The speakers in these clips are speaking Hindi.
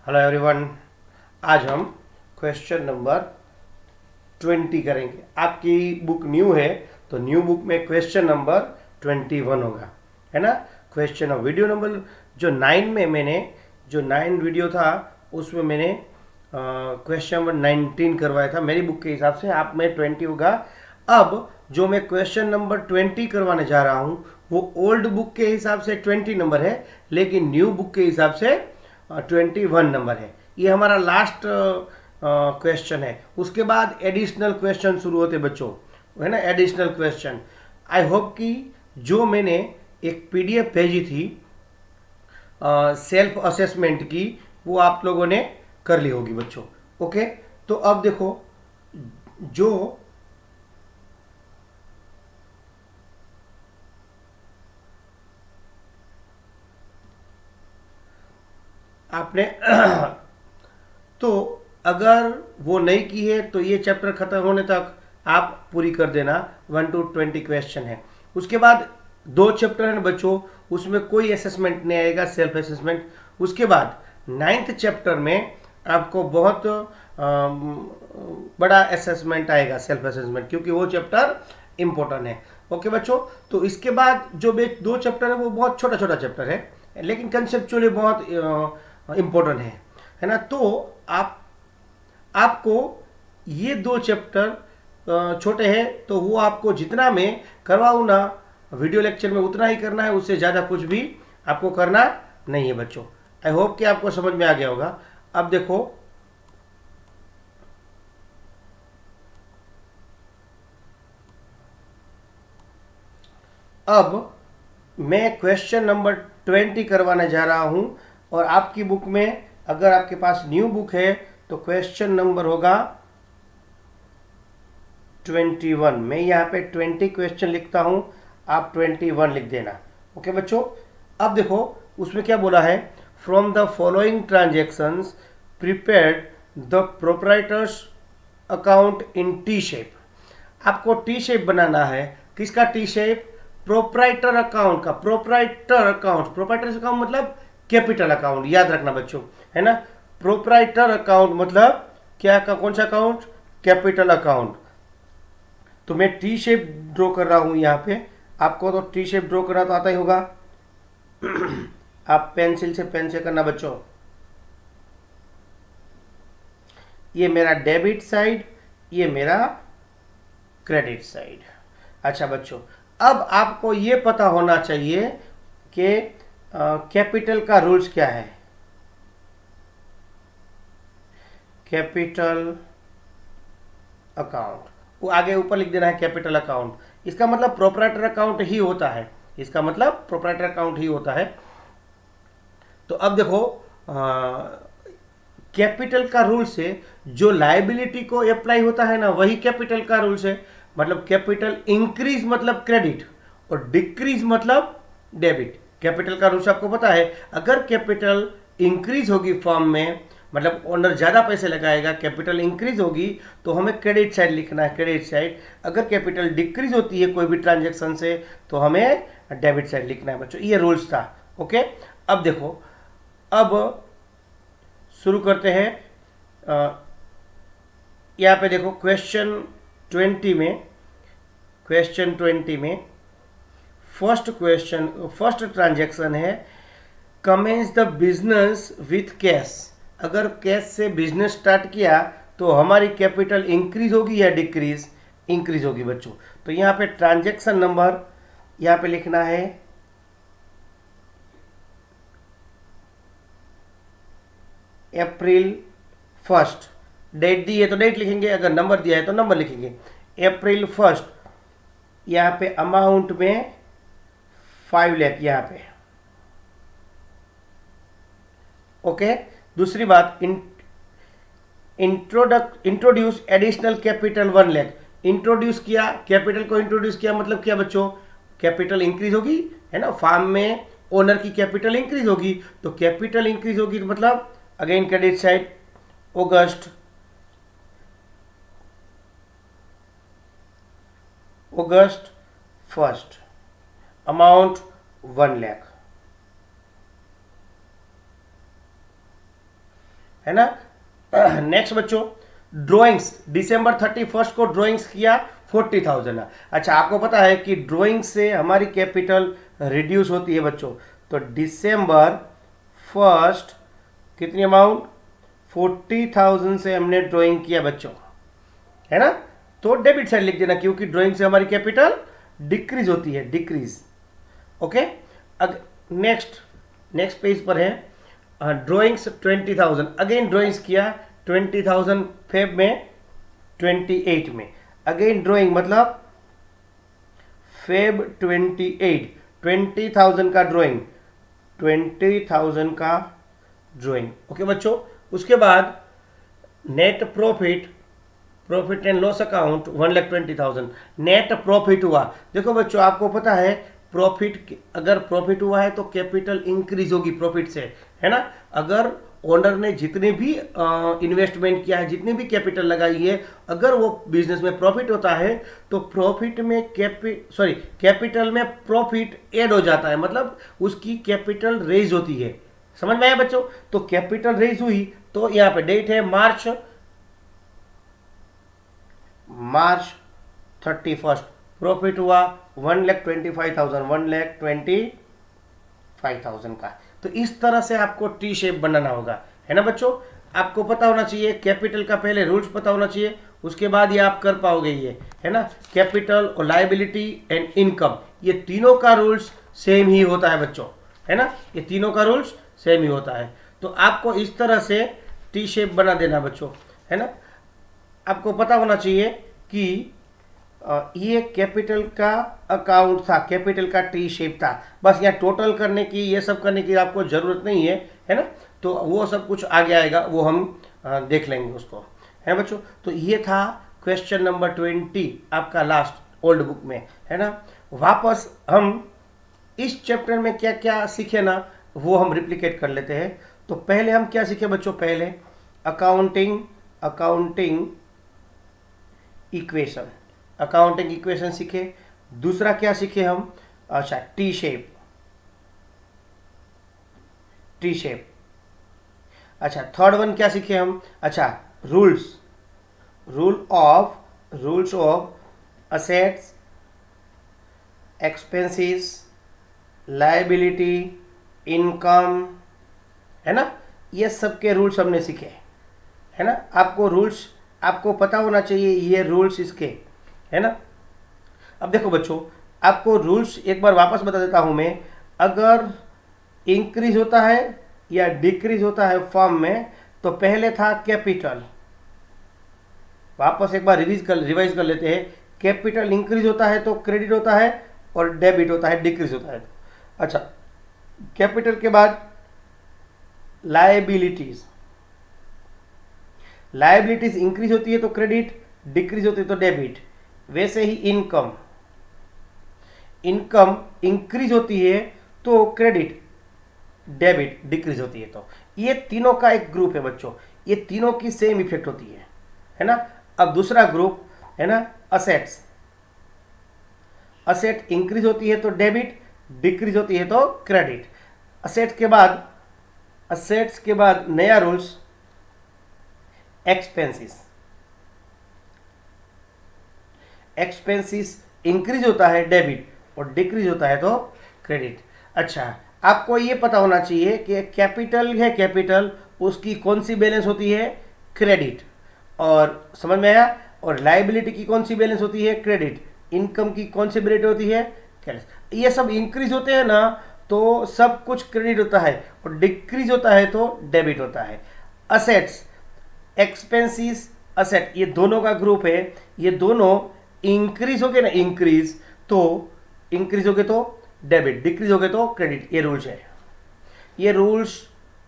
Hello everyone. आज हम क्वेश्चन नंबर 20 करेंगे। आपकी बुक न्यू है तो न्यू बुक में क्वेश्चन नंबर 21 होगा, है ना। क्वेश्चन और वीडियो नंबर जो 9 में मैंने जो 9 वीडियो था उसमें मैंने क्वेश्चन नंबर 19 करवाया था मेरी बुक के हिसाब से। आप में 20 होगा। अब जो मैं क्वेश्चन नंबर 20 करवाने जा रहा हूँ वो ओल्ड बुक के हिसाब से 20 नंबर है, लेकिन न्यू बुक के हिसाब से 21 नंबर है। ये हमारा लास्ट क्वेश्चन है। उसके बाद एडिशनल क्वेश्चन शुरू होते बच्चों, है ना, एडिशनल क्वेश्चन। आई होप कि जो मैंने एक पीडीएफ भेजी थी सेल्फ असेसमेंट की वो आप लोगों ने कर ली होगी बच्चों। ओके, तो अब देखो, जो आपने तो अगर वो नहीं की है तो ये चैप्टर खत्म होने तक आप पूरी कर देना। 1 to 20 क्वेश्चन है। उसके बाद 2 चैप्टर हैं बच्चों, उसमें कोई असेसमेंट नहीं आएगा, सेल्फ असेसमेंट। उसके बाद 9th चैप्टर में आपको बहुत बड़ा असेसमेंट आएगा, सेल्फ असेसमेंट, क्योंकि वो चैप्टर इम्पोर्टेंट है। ओके बच्चों, तो इसके बाद जो 2 चैप्टर है वो बहुत छोटा छोटा चैप्टर है, लेकिन कंसेप्चुअली बहुत इम्पोर्टेंट है ना। तो आपको ये 2 चैप्टर छोटे हैं तो वो आपको जितना मैं करवाऊँ ना वीडियो लेक्चर में उतना ही करना है, उससे ज़्यादा कुछ भी आपको करना नहीं है बच्चों। आई होप कि आपको समझ में आ गया होगा। अब देखो, अब मैं क्वेश्चन नंबर 20 करवाने जा रहा हूं, और आपकी बुक में अगर आपके पास न्यू बुक है तो क्वेश्चन नंबर होगा 21। मैं यहाँ पे 20 क्वेश्चन लिखता हूँ, आप 21 लिख देना। ओके बच्चों, अब देखो उसमें क्या बोला है। From the following transactions prepared the proprietors account in T shape. आपको टी शेप बनाना है। किसका टी शेप? प्रोप्राइटर अकाउंट का। प्रोप्राइटर अकाउंट मतलब कैपिटल अकाउंट, याद रखना बच्चों, है ना। प्रोप्राइटर अकाउंट मतलब क्या का कौन सा अकाउंट? Capital account. तो मैं टी शेप ड्रॉ कर रहा हूं यहां पे। आपको तो टी शेप ड्रॉ करना तो आता ही होगा। आप पेंसिल से करना बच्चों। ये मेरा डेबिट साइड, ये मेरा क्रेडिट साइड। अच्छा बच्चों, अब आपको ये पता होना चाहिए कि कैपिटल का रूल्स क्या है। कैपिटल अकाउंट, वो आगे ऊपर लिख देना है कैपिटल अकाउंट। इसका मतलब प्रोप्राइटर अकाउंट ही होता है, इसका मतलब प्रोप्राइटर अकाउंट ही होता है। तो अब देखो, कैपिटल का रूल से जो लायबिलिटी को अप्लाई होता है ना, वही कैपिटल का रूल है। मतलब कैपिटल इंक्रीज मतलब क्रेडिट और डिक्रीज मतलब डेबिट। कैपिटल का रूल्स आपको पता है। अगर कैपिटल इंक्रीज होगी फर्म में, मतलब ओनर ज़्यादा पैसे लगाएगा, कैपिटल इंक्रीज होगी तो हमें क्रेडिट साइड लिखना है, क्रेडिट साइड। अगर कैपिटल डिक्रीज होती है कोई भी ट्रांजेक्शन से तो हमें डेबिट साइड लिखना है बच्चों। ये रूल्स था। ओके, अब देखो, अब शुरू करते हैं। यहाँ पे देखो क्वेश्चन 20 में, फर्स्ट ट्रांजैक्शन है commences the business with cash. अगर कैश से बिजनेस स्टार्ट किया तो हमारी कैपिटल इंक्रीज होगी या डिक्रीज? इंक्रीज होगी बच्चों। तो यहाँ पे ट्रांजैक्शन नंबर यहाँ पे लिखना है अप्रैल 1। डेट दी है तो डेट लिखेंगे, अगर नंबर दिया है तो नंबर लिखेंगे। अप्रैल 1। यहाँ पे अमाउंट में 5 लाख यहाँ पे। ओके, दूसरी बात, introduce additional capital 1 lakh. Introduce किया, कैपिटल को इंट्रोड्यूस किया मतलब क्या बच्चों? कैपिटल इंक्रीज होगी, है ना। फार्म में ओनर की कैपिटल इंक्रीज होगी, तो कैपिटल इंक्रीज होगी तो मतलब अगेन क्रेडिट साइड। अगस्त 1, अमाउंट 1 लाख। है ना। नेक्स्ट बच्चों, ड्राइंग्स दिसंबर 31 को ड्राइंग्स किया 40,000। अच्छा, आपको पता है कि ड्राइंग से हमारी कैपिटल रिड्यूस होती है बच्चों। तो दिसंबर 1 कितनी अमाउंट 40,000 से हमने ड्राइंग किया बच्चों, है ना। तो डेबिट साइड लिख देना, क्योंकि ड्राइंग से हमारी कैपिटल डिक्रीज होती है, डिक्रीज। ओके, अब नेक्स्ट पेज पर है ड्राइंग्स 20,000। अगेन ड्राइंग्स किया 20,000 फेब में 28 में। अगेन ड्राइंग मतलब फेब 28 20,000 का ड्राइंग, 20,000 का ड्राइंग। ओके बच्चों, उसके बाद net profit and loss account 1,20,000 net profit हुआ। देखो बच्चों, आपको पता है प्रॉफिट, अगर प्रॉफिट हुआ है तो कैपिटल इंक्रीज होगी प्रॉफिट से, है ना। अगर ओनर ने जितने भी इन्वेस्टमेंट किया है, जितनी भी कैपिटल लगाई है, अगर वो बिजनेस में प्रॉफिट होता है तो प्रॉफिट में कैपिटल में प्रॉफिट ऐड हो जाता है, मतलब उसकी कैपिटल रेज होती है। समझ में आया बच्चों। तो कैपिटल रेज हुई तो यहाँ पे डेट है मार्च 31, प्रॉफिट हुआ 1,25,000 का। तो इस तरह से आपको टी शेप बनाना होगा, है ना बच्चों। आपको पता होना चाहिए कैपिटल का, पहले रूल्स पता होना चाहिए, उसके बाद ये आप कर पाओगे, ये है ना। कैपिटल और लायबिलिटी एंड इनकम, ये तीनों का रूल्स सेम ही होता है बच्चों, है ना। ये तीनों का रूल्स सेम ही होता है। तो आपको इस तरह से टी शेप बना देना बच्चों, है ना। आपको पता होना चाहिए कि ये कैपिटल का अकाउंट था, कैपिटल का टी शेप था। बस यहाँ टोटल करने की, ये सब करने की आपको ज़रूरत नहीं है, है ना। तो वो सब कुछ आगे आएगा, वो हम देख लेंगे उसको, है बच्चों। तो ये था क्वेश्चन नंबर 20 आपका लास्ट ओल्ड बुक में, है ना। वापस हम इस चैप्टर में क्या क्या सीखे ना, वो हम रिप्लिकेट कर लेते हैं। तो पहले हम क्या सीखे बच्चों, पहले अकाउंटिंग इक्वेशन सीखे। दूसरा क्या सीखे हम, अच्छा टी शेप। अच्छा, थर्ड वन क्या सीखे हम, अच्छा rules of assets, expenses, liability, income, है ना। ये सब के रूल्स हमने सीखे, है ना। आपको रूल्स आपको पता होना चाहिए, ये रूल्स इसके, है ना। अब देखो बच्चों, आपको रूल्स एक बार वापस बता देता हूं मैं। अगर इंक्रीज होता है या डिक्रीज होता है फॉर्म में, तो पहले था कैपिटल। वापस एक बार रिवाइज कर लेते हैं। कैपिटल इंक्रीज होता है तो क्रेडिट होता है, और डेबिट होता है डिक्रीज होता है। अच्छा, कैपिटल के बाद लायबिलिटीज इंक्रीज होती है तो क्रेडिट, डिक्रीज होती है तो डेबिट। वैसे ही इनकम इंक्रीज होती है तो क्रेडिट, डेबिट डिक्रीज होती है। तो ये तीनों का एक ग्रुप है बच्चों, ये तीनों की सेम इफेक्ट होती है ना। अब दूसरा ग्रुप है ना असेट इंक्रीज होती है तो डेबिट, डिक्रीज होती है तो क्रेडिट। असेट्स के बाद नया रूल्स एक्सपेंसेस इंक्रीज होता है डेबिट, और डिक्रीज होता है तो क्रेडिट। अच्छा, आपको ये पता होना चाहिए कि कैपिटल उसकी कौन सी बैलेंस होती है, क्रेडिट। और समझ में आया। और लायबिलिटी की कौन सी बैलेंस होती है, क्रेडिट। इनकम की कौन सी बैलेंस होती है, क्रेडिट। ये सब इंक्रीज होते हैं ना तो सब कुछ क्रेडिट होता है, और डिक्रीज होता है तो डेबिट होता है। असेट्स, एक्सपेंसेस, असेट, ये दोनों का ग्रुप है। ये दोनों इंक्रीज हो गए ना, इंक्रीज हो गए तो डेबिट, डिक्रीज हो गए तो क्रेडिट। ये रूल्स है, ये रूल्स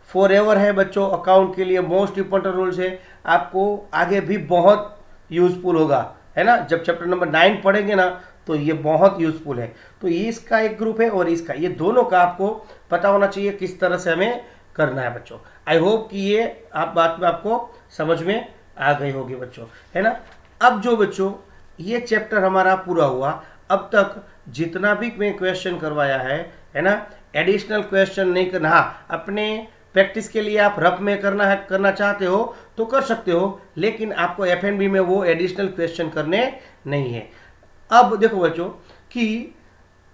फॉर एवर है बच्चों। अकाउंट के लिए मोस्ट इंपॉर्टेंट रूल्स है, आपको आगे भी बहुत यूजफुल होगा, है ना। जब चैप्टर नंबर 9 पढ़ेंगे ना तो ये बहुत यूजफुल है। तो ये इसका एक ग्रुप है और इसका, ये दोनों का आपको पता होना चाहिए किस तरह से हमें करना है बच्चों। आई होप कि ये बात में आपको समझ में आ गई होगी बच्चों, है ना। अब जो बच्चों ये चैप्टर हमारा पूरा हुआ, अब तक जितना भी मैं क्वेश्चन करवाया है ना, एडिशनल क्वेश्चन नहीं करना। हाँ, अपने प्रैक्टिस के लिए आप रफ में करना चाहते हो तो कर सकते हो, लेकिन आपको एफएनबी में वो एडिशनल क्वेश्चन करने नहीं है। अब देखो बच्चों कि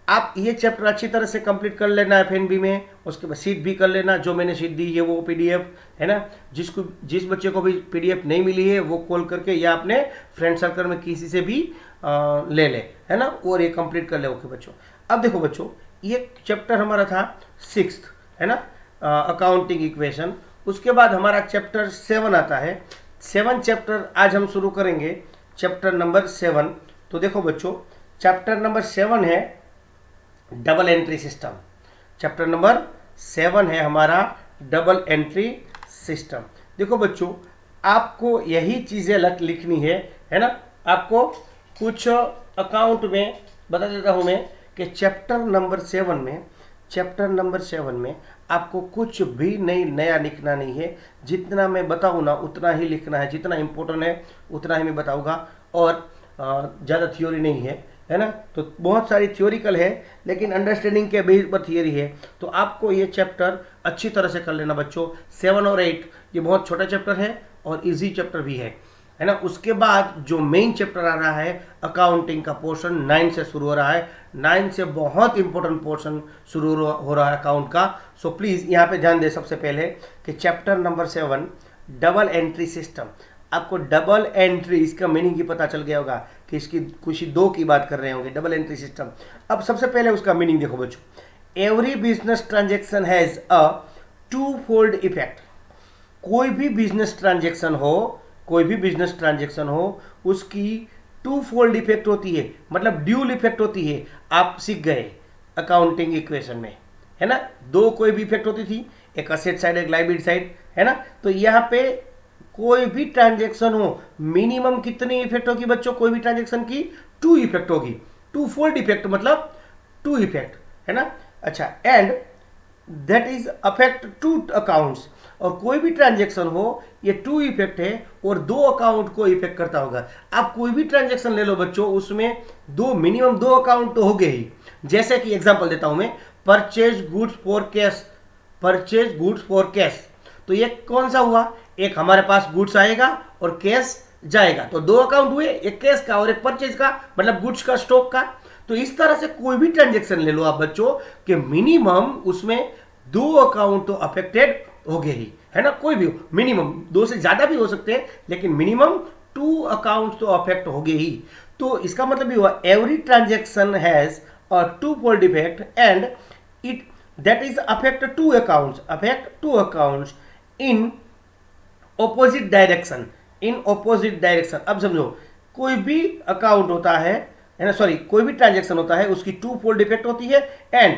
आप ये चैप्टर अच्छी तरह से कंप्लीट कर लेना एफएनबी में, उसके बाद शीट भी कर लेना, जो मैंने शीट दी है वो पीडीएफ है ना, जिस बच्चे को भी पीडीएफ नहीं मिली है वो कॉल करके या अपने फ्रेंड सर्कल में किसी से भी ले ले, है ना, और ये कंप्लीट कर ले। ओके बच्चों, अब देखो बच्चों ये चैप्टर हमारा था 6th, है ना, अकाउंटिंग इक्वेशन। उसके बाद हमारा चैप्टर 7 आता है। 7 चैप्टर आज हम शुरू करेंगे, चैप्टर नंबर 7। तो देखो बच्चों चैप्टर नंबर 7 है double entry system. Chapter number 7 है हमारा डबल एंट्री सिस्टम। देखो बच्चों आपको यही चीज़ें लिखनी है ना। आपको कुछ अकाउंट में बता देता हूँ मैं कि चैप्टर नंबर 7 में आपको कुछ भी नया लिखना नहीं है। जितना मैं बताऊँ ना उतना ही लिखना है, जितना इम्पोर्टेंट है उतना ही मैं बताऊँगा, और ज़्यादा थ्योरी नहीं है ना। तो बहुत सारी थ्योरिकल है लेकिन अंडरस्टैंडिंग के बेस पर थियरी है। तो आपको ये चैप्टर अच्छी तरह से कर लेना बच्चों। 7 और 8 ये बहुत छोटा चैप्टर है और इजी चैप्टर भी है ना। उसके बाद जो मेन चैप्टर आ रहा है अकाउंटिंग का पोर्शन 9 से शुरू हो रहा है। 9 से बहुत इंपॉर्टेंट पोर्शन शुरू हो रहा है अकाउंट का। सो प्लीज़ यहाँ पे ध्यान दें सबसे पहले कि chapter number 7 double entry system. आपको डबल एंट्री इसका मीनिंग ही पता चल गया होगा कि इसकी कुछ 2 की बात कर रहे होंगे, डबल एंट्री सिस्टम। अब सबसे पहले उसका मीनिंग देखो बच्चों। Every business transaction has a 2-fold effect. कोई भी बिजनेस ट्रांजेक्शन हो उसकी 2-fold इफेक्ट होती है, मतलब ड्यूल इफेक्ट होती है। आप सीख गए अकाउंटिंग इक्वेशन में, है ना, 2 कोई भी इफेक्ट होती थी, एक असेट साइड एक लायबिलिटी साइड, है ना। तो यहाँ पे कोई भी ट्रांजेक्शन हो मिनिमम कितनी इफेक्ट होगी बच्चों? कोई भी ट्रांजेक्शन की 2 इफेक्ट होगी। 2-fold इफेक्ट मतलब 2 इफेक्ट, है ना। अच्छा, and that is affect 2 accounts. और कोई भी ट्रांजेक्शन हो ये 2 इफेक्ट है और 2 अकाउंट को इफेक्ट करता होगा। आप कोई भी ट्रांजेक्शन ले लो बच्चों, उसमें मिनिमम 2 अकाउंट तो हो गए ही। जैसे कि एग्जांपल देता हूं मैं, परचेज गुड्स फॉर कैश। तो ये कौन सा हुआ? एक हमारे पास गुड्स आएगा और कैश जाएगा, तो 2 अकाउंट हुए, एक कैश का और एक परचेज का, मतलब गुड्स का, स्टॉक का। तो इस तरह से कोई भी ट्रांजेक्शन ले लो आप बच्चों कि मिनिमम उसमें 2 अकाउंट तो अफेक्टेड हो गए ही, है ना। कोई भी मिनिमम 2 से ज्यादा भी हो सकते हैं लेकिन मिनिमम 2 अकाउंट तो अफेक्ट हो गए ही। तो इसका मतलब ये हुआ every transaction has a 2-fold effect and it that is affect 2 accounts in opposite direction. अब समझो, कोई भी अकाउंट होता है ना, सॉरी, कोई भी ट्रांजेक्शन होता है उसकी 2-fold इफेक्ट होती है एंड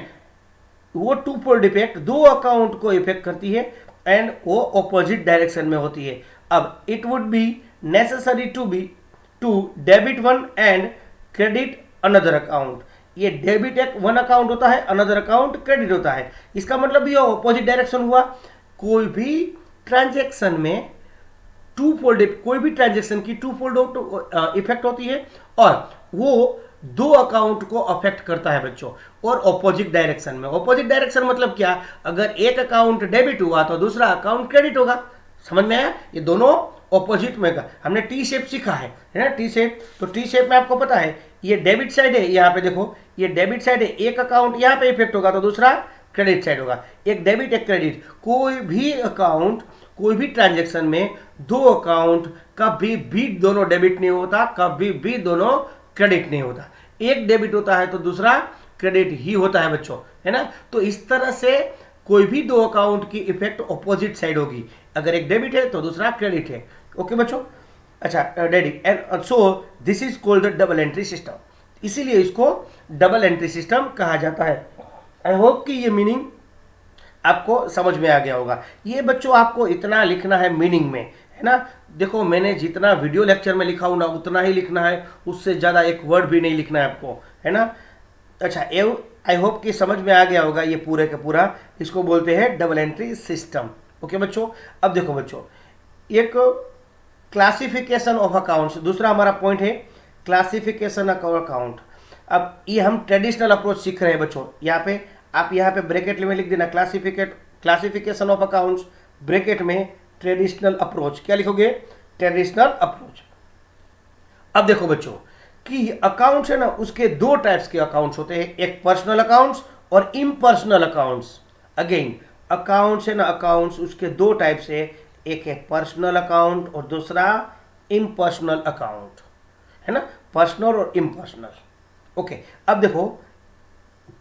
वो 2-fold इफेक्ट 2 अकाउंट को इफेक्ट करती है एंड वो ऑपोजिट डायरेक्शन में होती है। अब it would be necessary to debit one and credit another account. ये डेबिट एक 1 अकाउंट होता है, अनदर अकाउंट क्रेडिट होता है। इसका मतलब ये ऑपोजिट डायरेक्शन हुआ। कोई भी ट्रांजेक्शन में 2-fold, कोई भी ट्रांजेक्शन की 2-fold इफेक्ट होती है और वो 2 अकाउंट को अफेक्ट करता है बच्चों, और ऑपोजिट डायरेक्शन में। ऑपोजिट डायरेक्शन मतलब क्या? अगर एक अकाउंट डेबिट हुआ तो दूसरा अकाउंट क्रेडिट होगा। समझ में आया? ये दोनों ऑपोजिट में का। हमने टी शेप सीखा है ना, टी शेप। तो टी शेप में आपको पता है ये डेबिट साइड है, यहाँ पे देखो ये डेबिट साइड है, एक अकाउंट यहाँ पे इफेक्ट होगा तो दूसरा क्रेडिट साइड होगा। एक डेबिट एक क्रेडिट। कोई भी अकाउंट, कोई भी ट्रांजेक्शन में 2 अकाउंट कभी भी दोनों डेबिट नहीं होता, कभी भी दोनों क्रेडिट नहीं होता। एक डेबिट होता है तो दूसरा क्रेडिट ही होता है बच्चों, है ना। तो इस तरह से कोई भी 2 अकाउंट की इफेक्ट ऑपोजिट साइड होगी। अगर एक डेबिट है तो दूसरा क्रेडिट है। ओके बच्चों, अच्छा daddy, and so this is called the double entry system. इसीलिए इसको डबल एंट्री सिस्टम कहा जाता है। आई होप कि ये मीनिंग आपको समझ में आ गया होगा। ये बच्चों आपको इतना लिखना है मीनिंग में, है ना। देखो मैंने जितना वीडियो लेक्चर में लिखा हूं ना उतना ही लिखना है, उससे ज़्यादा एक वर्ड भी नहीं लिखना है आपको, है ना। अच्छा, आई होप कि समझ में आ गया होगा ये पूरे का पूरा। इसको बोलते हैं डबल एंट्री सिस्टम। ओके बच्चों, अब देखो बच्चों, एक क्लासिफिकेशन ऑफ अकाउंट्स, दूसरा हमारा पॉइंट है क्लासिफिकेशन ऑफ अकाउंट। अब ये हम ट्रेडिशनल अप्रोच सीख रहे हैं बच्चों। यहाँ पे आप यहाँ पे ब्रैकेट में लिख देना क्लासिफिकेशन ऑफ अकाउंट्स, ब्रैकेट में ट्रेडिशनल अप्रोच, क्या लिखोगे? Traditional approach. अब देखो बच्चों कि अकाउंट्स है ना, उसके दो टाइप्स के अकाउंट्स होते हैं, एक पर्सनल अकाउंट्स और इम्पर्सनल अकाउंट्स। अगेन अकाउंट्स है ना, अकाउंट्स उसके दो टाइप्स है, एक है पर्सनल अकाउंट और दूसरा इम्पर्सनल अकाउंट, है ना, पर्सनल और इम्पर्सनल। ओके, अब देखो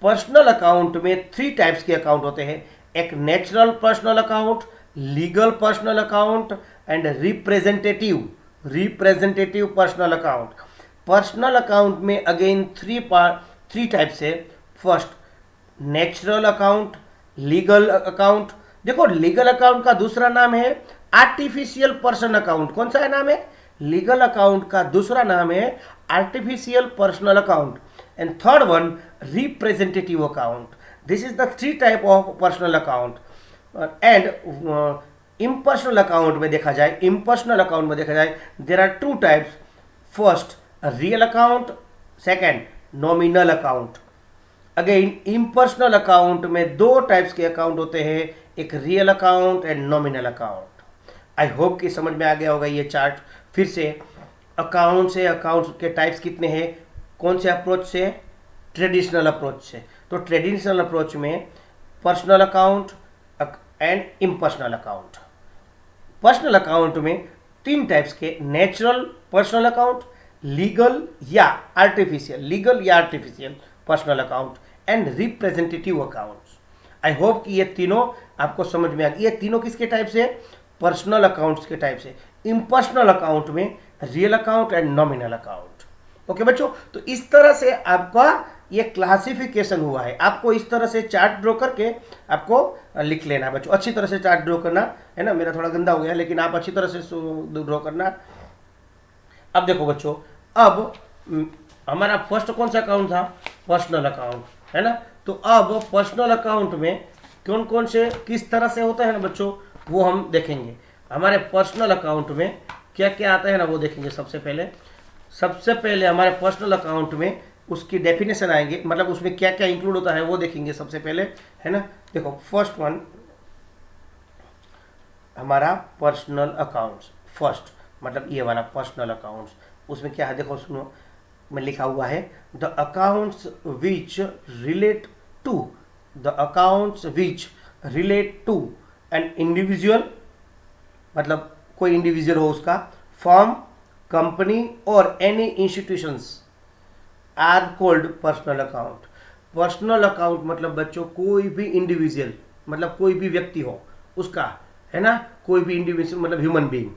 पर्सनल अकाउंट में थ्री टाइप्स के अकाउंट होते हैं, एक natural personal account, legal personal account and representative personal account. Personal account में अगेन थ्री टाइप्स है। First natural account, legal account. देखो लीगल अकाउंट का दूसरा नाम है आर्टिफिशियल पर्सन अकाउंट। कौन सा है नाम है? लीगल अकाउंट का दूसरा नाम है artificial personal account. And third one representative account. This is the three type of personal account. And impersonal account में देखा जाए, there are two types. First real account, second nominal account. Again impersonal account में दो टाइप्स के अकाउंट होते हैं, एक real account and nominal account. I hope कि समझ में आ गया होगा ये चार्ट। फिर से अकाउंट्स के टाइप्स कितने हैं, कौन से अप्रोच से? ट्रेडिशनल अप्रोच से। तो ट्रेडिशनल अप्रोच में personal account and impersonal account. Personal account में तीन टाइप्स के, नेचुरल पर्सनल अकाउंट, लीगल या artificial personal account and representative accounts. I hope कि ये तीनों आपको समझ में आ गई। ये तीनों किसके टाइप से? पर्सनल अकाउंट्स के टाइप से। इम्पर्सनल अकाउंट में real account and nominal account. Okay बच्चों, तो इस तरह से आपका ये क्लासिफिकेशन हुआ है। आपको इस तरह से चार्ट ड्रॉ करके आपको लिख लेना है बच्चों। अच्छी तरह से चार्ट ड्रॉ करना है ना, मेरा थोड़ा गंदा हो गया लेकिन आप अच्छी तरह से ड्रॉ करना। अब देखो बच्चों, अब हमारा फर्स्ट कौन सा अकाउंट था? पर्सनल अकाउंट, है ना। तो अब पर्सनल अकाउंट में कौन कौन से किस तरह से होता है ना बच्चों, वो हम देखेंगे। हमारे पर्सनल अकाउंट में क्या क्या आता है ना, वो देखेंगे। सबसे पहले हमारे पर्सनल अकाउंट में उसकी डेफिनेशन आएंगे, मतलब उसमें क्या क्या इंक्लूड होता है वो देखेंगे सबसे पहले, है ना। देखो फर्स्ट वन हमारा पर्सनल अकाउंट्स, फर्स्ट मतलब ये वाला पर्सनल अकाउंट्स। उसमें क्या है देखो, सुनो, में लिखा हुआ है the accounts which relate to an individual, मतलब कोई इंडिविजुअल हो उसका, फर्म, कंपनी और any institutions are called personal account. Personal account मतलब बच्चों कोई भी इंडिविजुअल, मतलब कोई भी व्यक्ति हो उसका, है ना, कोई भी इंडिविजुअल मतलब ह्यूमन बीइंग,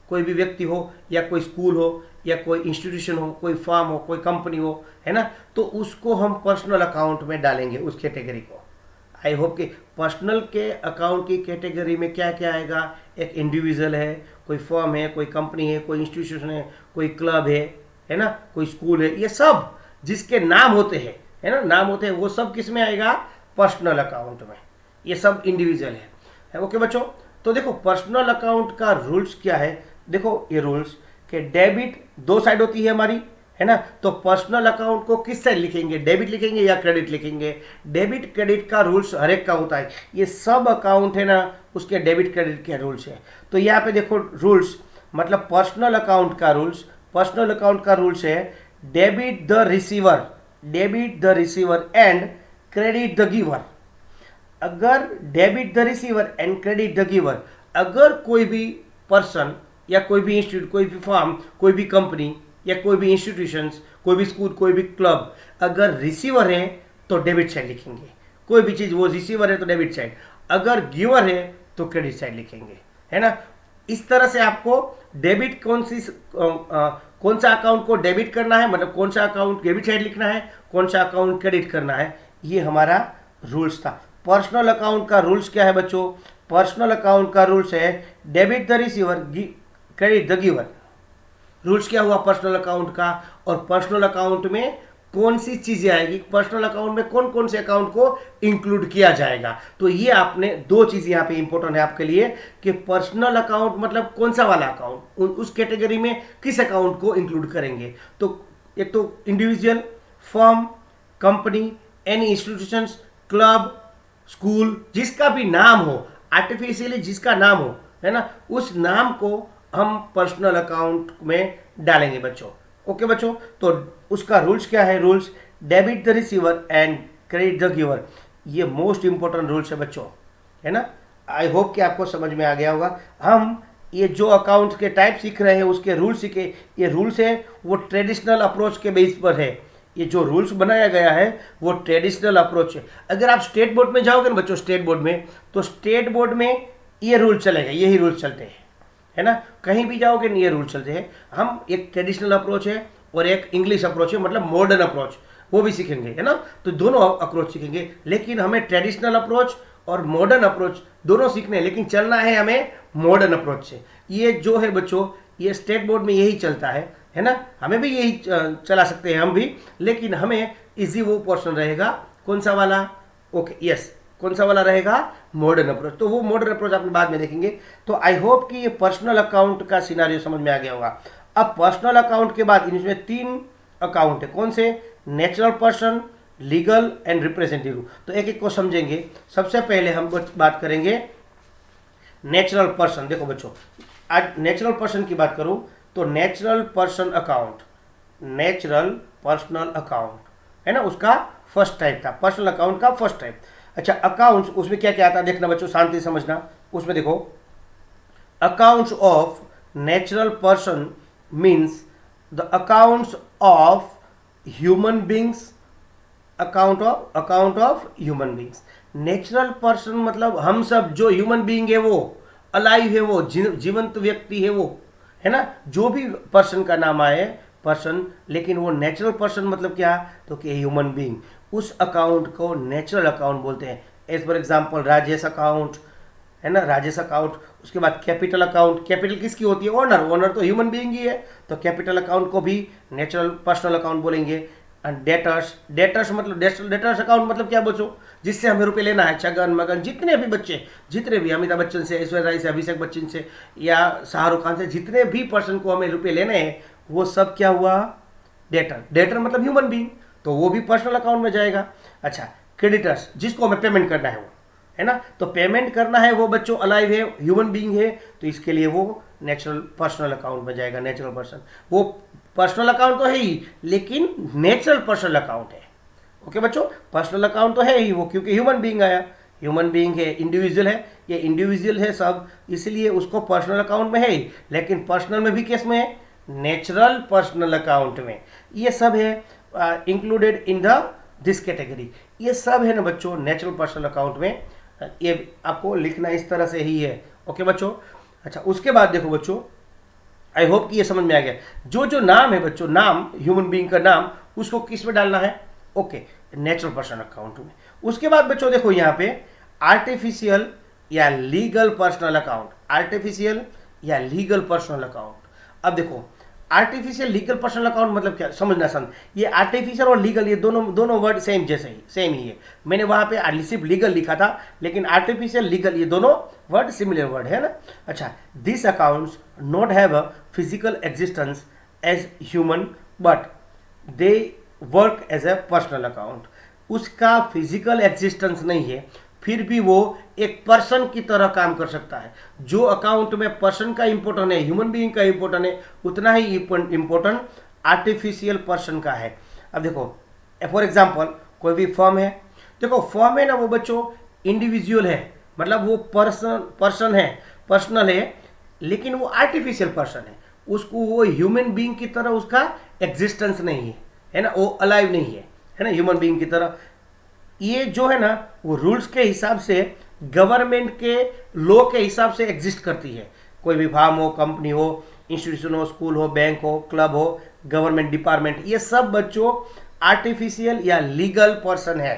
कोई भी व्यक्ति हो या कोई स्कूल हो या कोई इंस्टीट्यूशन हो, कोई फार्म हो, कोई कंपनी हो, है ना, तो उसको हम पर्सनल अकाउंट में डालेंगे, उस कैटेगरी को। आई होप कि पर्सनल के अकाउंट की कैटेगरी में क्या क्या आएगा, एक इंडिविजुअल है, कोई फर्म है, कोई कंपनी है, कोई इंस्टीट्यूशन है, कोई क्लब है ना, कोई स्कूल है, ये सब जिसके नाम होते हैं, है ना, नाम होते हैं, वो सब किस में आएगा? पर्सनल अकाउंट में। ये सब इंडिविजुअल है। ओके बच्चों, तो देखो पर्सनल अकाउंट का रूल्स क्या है। देखो ये रूल्स कि डेबिट दो साइड होती है हमारी, है ना, तो पर्सनल अकाउंट को किस साइड लिखेंगे, डेबिट लिखेंगे या क्रेडिट लिखेंगे? डेबिट क्रेडिट का रूल्स हर एक का होता है। ये सब अकाउंट है ना, उसके डेबिट क्रेडिट के रूल्स है। तो यहाँ पे देखो रूल्स, मतलब पर्सनल अकाउंट का रूल्स है debit the receiver and credit the giver. अगर debit the receiver and credit the giver, अगर कोई भी पर्सन या कोई भी इंस्टीट्यूट, कोई भी फर्म, कोई भी कंपनी या कोई भी इंस्टीट्यूशंस, कोई भी स्कूल, कोई भी क्लब अगर रिसीवर है तो डेबिट साइड लिखेंगे। कोई भी चीज़ वो रिसीवर है तो डेबिट साइड, अगर गिवर है तो क्रेडिट साइड लिखेंगे, है ना। इस तरह से आपको डेबिट कौन सा अकाउंट को डेबिट करना है, मतलब कौन सा अकाउंट डेबिट साइड लिखना है, कौन सा अकाउंट क्रेडिट करना है, ये हमारा रूल्स था। पर्सनल अकाउंट का रूल्स क्या है बच्चों? पर्सनल अकाउंट का रूल्स है debit the receiver, credit the giver. Rules क्या हुआ पर्सनल अकाउंट का, और पर्सनल अकाउंट में कौन सी चीजें आएगी, पर्सनल अकाउंट में कौन कौन से अकाउंट को इंक्लूड किया जाएगा। तो ये आपने दो चीज यहाँ पे इंपॉर्टेंट है आपके लिए कि पर्सनल अकाउंट मतलब कौन सा वाला अकाउंट, उस कैटेगरी में किस अकाउंट को इंक्लूड करेंगे। तो एक तो individual, firm, company, any institutions, club, school, जिसका भी नाम हो, आर्टिफिशियली जिसका नाम हो, है ना, उस नाम को हम पर्सनल अकाउंट में डालेंगे बच्चों। ओके बच्चों, तो उसका रूल्स क्या है? Rules, debit the receiver and credit the giver. ये मोस्ट इंपॉर्टेंट रूल्स है बच्चों, है ना। आई होप कि आपको समझ में आ गया होगा। हम ये जो अकाउंट के टाइप सीख रहे हैं उसके रूल्स सीखे। ये रूल्स है वो ट्रेडिशनल अप्रोच के बेस पर है। ये जो रूल्स बनाया गया है वो ट्रेडिशनल अप्रोच है। अगर आप स्टेट बोर्ड में जाओगे ना बच्चों, स्टेट बोर्ड में, तो स्टेट बोर्ड में ये रूल चलेगा, यही रूल चलते हैं, है ना। कहीं भी जाओगे ना ये रूल चलते हैं। हम एक ट्रेडिशनल अप्रोच है और एक इंग्लिश अप्रोच है, मतलब मॉडर्न अप्रोच, वो भी सीखेंगे, है ना। तो दोनों अप्रोच सीखेंगे, लेकिन हमें ट्रेडिशनल अप्रोच और मॉडर्न अप्रोच दोनों सीखने हैं, लेकिन चलना है हमें मॉडर्न अप्रोच से। ये जो है बच्चों, ये स्टेट बोर्ड में यही चलता है ना। हमें भी यही चला सकते हैं हम भी, लेकिन हमें इजी वो पोर्शन रहेगा, कौन सा वाला? ओके यस, कौन सा वाला रहेगा? Modern approach. तो वो मॉडर्न अप्रोच आपने बाद में देखेंगे। तो आई होप कि ये पर्सनल अकाउंट का सिनारियो समझ में आ गया होगा। अब पर्सनल अकाउंट के बाद इसमें 3 अकाउंट है, कौन से? Natural person, legal and representative. तो एक एक को समझेंगे। सबसे पहले हम बात करेंगे नेचुरल पर्सन। देखो बच्चों, आज नेचुरल पर्सन की बात करूं तो natural person account, natural personal account, है ना, उसका फर्स्ट टाइप था, पर्सनल अकाउंट का फर्स्ट टाइप। अच्छा, अकाउंट्स, उसमें क्या क्या आता है देखना बच्चों, शांति समझना। उसमें देखो, accounts of natural person means the accounts of human beings, account of human beings. Natural person मतलब हम सब, जो ह्यूमन बीइंग है वो, अलाइव है वो, जीवंत व्यक्ति है वो, है ना, जो भी पर्सन का नाम आए पर्सन, लेकिन वो नेचुरल पर्सन मतलब क्या? तो कि ह्यूमन बीइंग, उस अकाउंट को नेचुरल अकाउंट बोलते हैं। As for example Rajesh account, है ना, राजेश अकाउंट। उसके बाद कैपिटल अकाउंट, कैपिटल किसकी होती है? ओनर, ओनर तो ह्यूमन बीइंग ही है, तो कैपिटल अकाउंट को भी नेचुरल पर्सनल अकाउंट बोलेंगे। डेटर्स, डेटर्स मतलब डेटर्स अकाउंट मतलब क्या बच्चों? जिससे हमें रुपए लेना है, छगन मगन, जितने भी बच्चे, जितने भी अमिताभ बच्चन से, ऐश्वर्या राय से, अभिषेक बच्चन से या शाहरुख खान से, जितने भी पर्सन को हमें रुपए लेने हैं, वो सब क्या हुआ? डेटर। डेटर मतलब ह्यूमन बीइंग, तो वो भी पर्सनल अकाउंट में जाएगा। अच्छा, क्रेडिटर्स, जिसको हमें पेमेंट करना है वो, है ना, तो पेमेंट करना है वो बच्चों अलाइव है, ह्यूमन बीइंग है, तो इसके लिए वो नेचुरल पर्सनल अकाउंट में जाएगा। नेचुरल पर्सन, वो पर्सनल अकाउंट तो है ही, लेकिन नेचुरल पर्सनल अकाउंट है। ओके बच्चों, पर्सनल अकाउंट तो है ही वो, क्योंकि ह्यूमन बीइंग आया, ह्यूमन बीइंग है, इंडिविजुअल है, ये इंडिविजुअल है सब, इसलिए उसको पर्सनल अकाउंट में है ही। लेकिन पर्सनल में भी किस में है? नेचुरल पर्सनल अकाउंट में। ये सब है included in the this category. ये सब है ना बच्चों नेचुरल पर्सनल अकाउंट में। ये आपको लिखना इस तरह से ही है। ओके बच्चों। अच्छा, उसके बाद देखो बच्चों, आई होप कि ये समझ में आ गया। जो जो नाम है बच्चों, नाम, ह्यूमन बीइंग का नाम, उसको किस में डालना है? ओके, नेचुरल पर्सन अकाउंट में। उसके बाद बच्चों देखो यहाँ पे आर्टिफिशियल या लीगल पर्सनल अकाउंट, आर्टिफिशियल या लीगल पर्सनल अकाउंट। अब देखो, आर्टिफिशियल लीगल पर्सनल अकाउंट मतलब क्या, समझना सन। ये आर्टिफिशियल और लीगल, ये दोनों वर्ड सेम जैसे ही, सेम ही है। मैंने वहां पे सिर्फ लीगल लिखा था, लेकिन आर्टिफिशियल लीगल ये दोनों वर्ड सिमिलर वर्ड है ना। अच्छा, this accounts not have a physical existence as human but they work as a personal account. उसका फिजिकल एग्जिस्टेंस नहीं है, फिर भी वो एक पर्सन की तरह काम कर सकता है। जो अकाउंट में पर्सन का इंपॉर्टेंट है, ह्यूमन बीइंग का इंपॉर्टेंट है, उतना ही इंपॉर्टेंट आर्टिफिशियल पर्सन का है। अब देखो, फॉर एग्जांपल कोई भी फर्म है, देखो फर्म है ना वो बच्चों इंडिविजुअल है, मतलब वो पर्सन है, पर्सनल है, लेकिन वो आर्टिफिशियल पर्सन है। उसको वो ह्यूमन बीइंग की तरह उसका एग्जिस्टेंस नहीं है ना, वो अलाइव नहीं है ना, ह्यूमन बीइंग की तरह। ये जो है ना वो रूल्स के हिसाब से, गवर्नमेंट के लॉ के हिसाब से एग्जिस्ट करती है। कोई भी फार्म हो, कंपनी हो, इंस्टीट्यूशन हो, स्कूल हो, बैंक हो, क्लब हो, गवर्नमेंट डिपार्टमेंट, ये सब बच्चों आर्टिफिशियल या लीगल पर्सन है।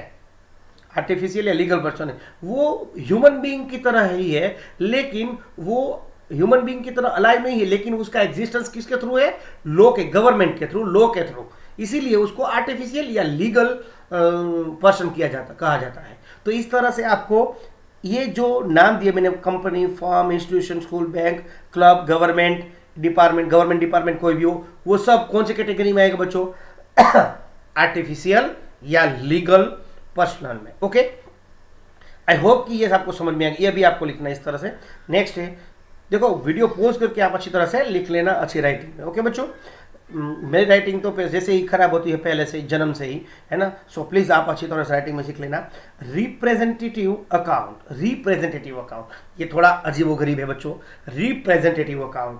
आर्टिफिशियल या लीगल पर्सन है, वो ह्यूमन बीइंग की तरह ही है, लेकिन वो ह्यूमन बीइंग की तरह अलाइव नहीं है, लेकिन उसका एग्जिस्टेंस किसके थ्रू है? लॉ के, गवर्नमेंट के थ्रू, लॉ के थ्रू। इसीलिए उसको आर्टिफिशियल या लीगल पर्सन कहा जाता है। तो इस तरह से आपको ये जो नाम दिए मैंने, company, firm, institution, school, bank, club, government department कोई भी हो, वो सब कौन से कैटेगरी में आएगा बच्चों? आर्टिफिशियल या लीगल पर्सनल में। ओके, आई होप कि ये आपको समझ में आएगा, ये भी आपको लिखना है इस तरह से। नेक्स्ट है, देखो वीडियो पॉज करके आप अच्छी तरह से लिख लेना अच्छी राइटिंग में। ओके बच्चों, मेरी राइटिंग तो जैसे ही खराब होती है पहले से ही, जन्म से ही, है ना। सो प्लीज आप अच्छी तरह से राइटिंग में सीख लेना। रिप्रेजेंटेटिव अकाउंट, रिप्रेजेंटेटिव अकाउंट, ये थोड़ा अजीबोगरीब है बच्चों। रिप्रेजेंटेटिव अकाउंट,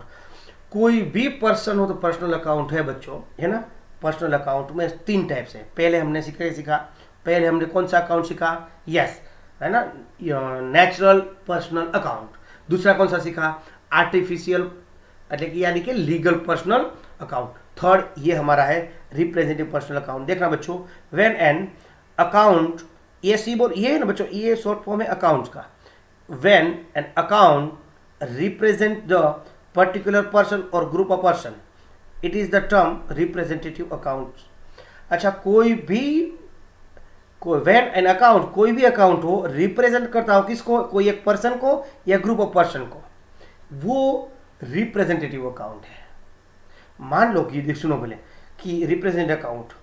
कोई भी पर्सन हो तो पर्सनल अकाउंट है बच्चों, है ना। पर्सनल अकाउंट में 3 टाइप्स है। पहले हमने सीखा पहले हमने कौन सा अकाउंट सीखा, यस, है ना, नेचुरल पर्सनल अकाउंट। दूसरा कौन सा सीखा, आर्टिफिशियल, यानी कि लीगल पर्सनल अकाउंट। थर्ड ये हमारा है रिप्रेजेंटेटिव पर्सनल अकाउंट। देखना बच्चों, व्हेन एन अकाउंट, ये है ना बच्चों, ये शॉर्ट फॉर्म है अकाउंट का। When an account represent the particular person और group of person, it is the term representative account. अच्छा, व्हेन एन अकाउंट, कोई भी अकाउंट हो, रिप्रेजेंट करता हो किसको, कोई एक पर्सन को या ग्रुप ऑफ पर्सन को, वो रिप्रेजेंटेटिव अकाउंट है। मान लो कि सुनो पहले कि रिप्रेजेंटेटिव अकाउंट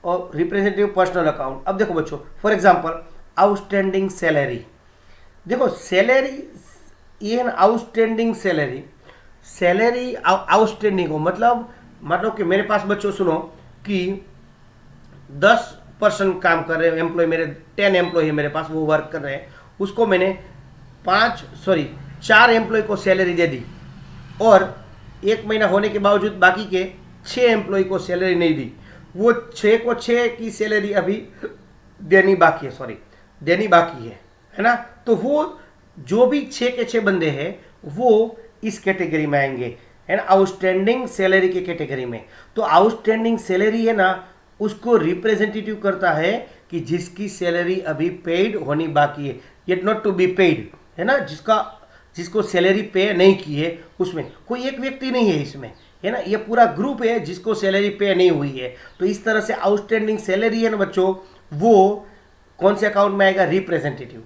और रिप्रेजेंटेटिव पर्सनल अकाउंट। अब देखो बच्चों, फॉर एग्जांपल आउटस्टैंडिंग सैलरी, देखो सैलरी ये है ना, आउटस्टैंडिंग सैलरी आउटस्टैंडिंग हो, मतलब कि मेरे पास बच्चों सुनो कि 10 पर्सन काम कर रहे हैं, एम्प्लॉय मेरे 10 एम्प्लॉय है मेरे पास, वो वर्क कर रहे हैं, उसको मैंने 4 एम्प्लॉय को सैलरी दे दी और 1 महीना होने के बावजूद बाकी के 6 एम्प्लॉय को सैलरी नहीं दी। वो 6 को 6 की सैलरी अभी देनी बाकी है ना। तो वो जो भी 6 के 6 बंदे हैं वो इस कैटेगरी में आएंगे, है ना, आउटस्टैंडिंग सैलरी के कैटेगरी में। तो आउटस्टैंडिंग सैलरी है ना, उसको रिप्रेजेंटेटिव करता है कि जिसकी सैलरी अभी पेड होनी बाकी है, yet not to be paid, है ना, जिसको सैलरी पे नहीं की है। उसमें कोई एक व्यक्ति नहीं है इसमें, है ना, ये पूरा ग्रुप है जिसको सैलरी पे नहीं हुई है। तो इस तरह से आउटस्टैंडिंग सैलरी है ना बच्चों, वो कौन से अकाउंट में आएगा, रिप्रेजेंटेटिव।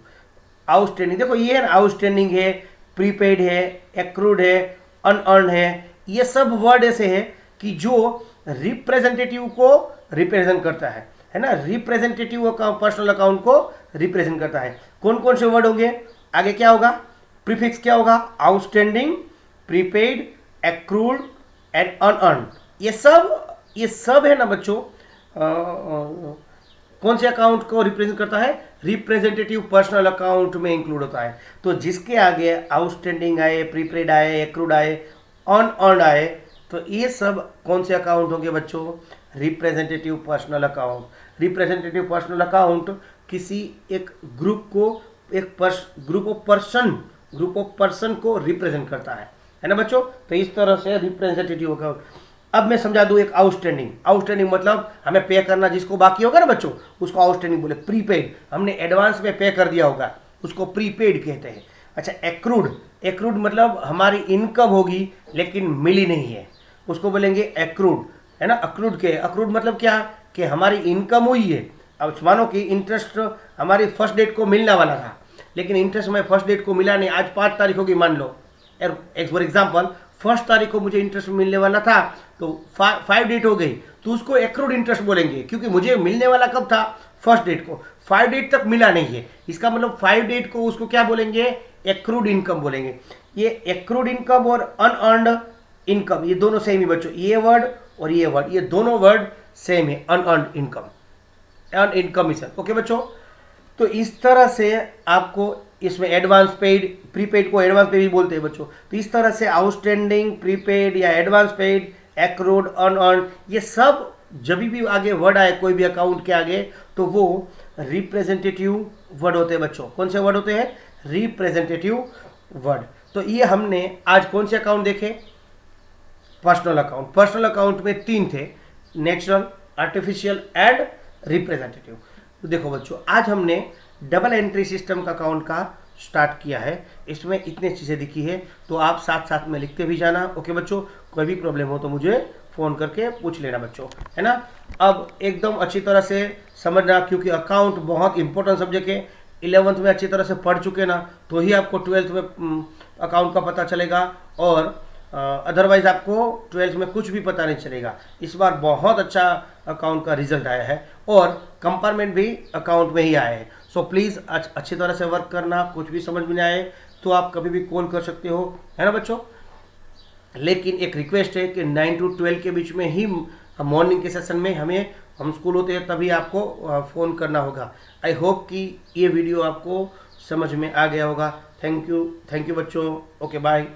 आउटस्टैंडिंग देखो, ये है ना, आउटस्टैंडिंग है, प्रीपेड है, एक्रूड है, अनअर्न है, ये सब वर्ड ऐसे है कि जो रिप्रेजेंटेटिव को रिप्रेजेंट करता है ना, रिप्रेजेंटेटिव अकाउंट पर्सनल अकाउंट को रिप्रेजेंट करता है। कौन कौन से वर्ड होंगे, आगे क्या होगा, प्रीफिक्स क्या होगा, outstanding, prepaid, accrued and unearned. ये सब है ना बच्चों, कौन से अकाउंट को रिप्रेजेंट करता है, रिप्रेजेंटेटिव पर्सनल अकाउंट में इंक्लूड होता है। तो जिसके आगे आउटस्टैंडिंग आए, प्रीपेड आए, एक्रूड आए, अनअर्न आए, तो ये सब कौन से अकाउंट होंगे बच्चों, representative personal account. Representative personal account किसी एक ग्रुप को, एक ग्रुप ऑफ पर्सन को रिप्रेजेंट करता है ना बच्चों। तो इस तरह से रिप्रेजेंटेटिव अकाउंट। अब मैं समझा दूं एक आउटस्टैंडिंग मतलब हमें पे करना जिसको बाकी होगा ना बच्चों, उसको आउटस्टैंडिंग बोले। प्रीपेड, हमने एडवांस में पे कर दिया होगा, उसको प्रीपेड कहते हैं। अच्छा, एक्रूड मतलब हमारी इनकम होगी लेकिन मिली नहीं है, उसको बोलेंगे एक्रूड, है ना। एक्रूड मतलब क्या, कि हमारी इनकम हुई है। अब मानो कि इंटरेस्ट हमारी फर्स्ट डेट को मिलने वाला था, लेकिन इंटरेस्ट हमें फर्स्ट डेट को मिला नहीं। आज 5 तारीख होगी मान लो, फॉर एग्जाम्पल 1 तारीख को मुझे इंटरेस्ट मिलने वाला था, तो 5 डेट हो गई, तो उसको एक्रूड इंटरेस्ट बोलेंगे, क्योंकि मुझे मिलने वाला कब था, फर्स्ट डेट को, 5 डेट तक मिला नहीं है। इसका मतलब 5 डेट को उसको क्या बोलेंगे, एक्रूड इनकम बोलेंगे। ये एक्रूड इनकम और अनअर्न्ड इनकम, ये दोनों सेम ही बच्चों, ये वर्ड और ये वर्ड, ये दोनों वर्ड सेम है, unearned income, earn income. Okay बच्चों, तो इस तरह से आपको इसमें एडवांस पेड, प्रीपेड को एडवांस पेड भी बोलते हैं बच्चों। तो इस तरह से आउटस्टैंडिंग, प्रीपेड या एडवांस पेड, एक्रूड, अनअर्न्ड, ये सब जब भी आगे वर्ड आए कोई भी अकाउंट के आगे, तो वो रिप्रेजेंटेटिव वर्ड होते हैं बच्चों। कौन से वर्ड होते हैं, रिप्रेजेंटेटिव वर्ड। तो ये हमने आज कौन से अकाउंट देखे, पर्सनल अकाउंट। पर्सनल अकाउंट में 3 थे, नेचुरल, आर्टिफिशियल एंड रिप्रेजेंटेटिव। तो देखो बच्चों, आज हमने डबल एंट्री सिस्टम का अकाउंट का स्टार्ट किया है। इसमें इतनी चीज़ें दिखी है, तो आप साथ साथ में लिखते भी जाना। ओके बच्चों, कोई भी प्रॉब्लम हो तो मुझे फ़ोन करके पूछ लेना बच्चों, है ना। अब एकदम अच्छी तरह से समझना, क्योंकि अकाउंट बहुत इंपॉर्टेंट सब्जेक्ट है। 11th में अच्छी तरह से पढ़ चुके ना, तो ही आपको 12th में अकाउंट का पता चलेगा, और अदरवाइज आपको 12th में कुछ भी पता नहीं चलेगा। इस बार बहुत अच्छा अकाउंट का रिजल्ट आया है, और कंपार्टमेंट भी अकाउंट में ही आया है। सो प्लीज़ अच्छी तरह से वर्क करना। कुछ भी समझ में नहीं आए तो आप कभी भी कॉल कर सकते हो, है ना बच्चों। लेकिन एक रिक्वेस्ट है कि 9 to 12 के बीच में ही मॉर्निंग के सेशन में हम स्कूल होते हैं तभी आपको फ़ोन करना होगा। आई होप कि ये वीडियो आपको समझ में आ गया होगा। थैंक यू बच्चों। Okay bye.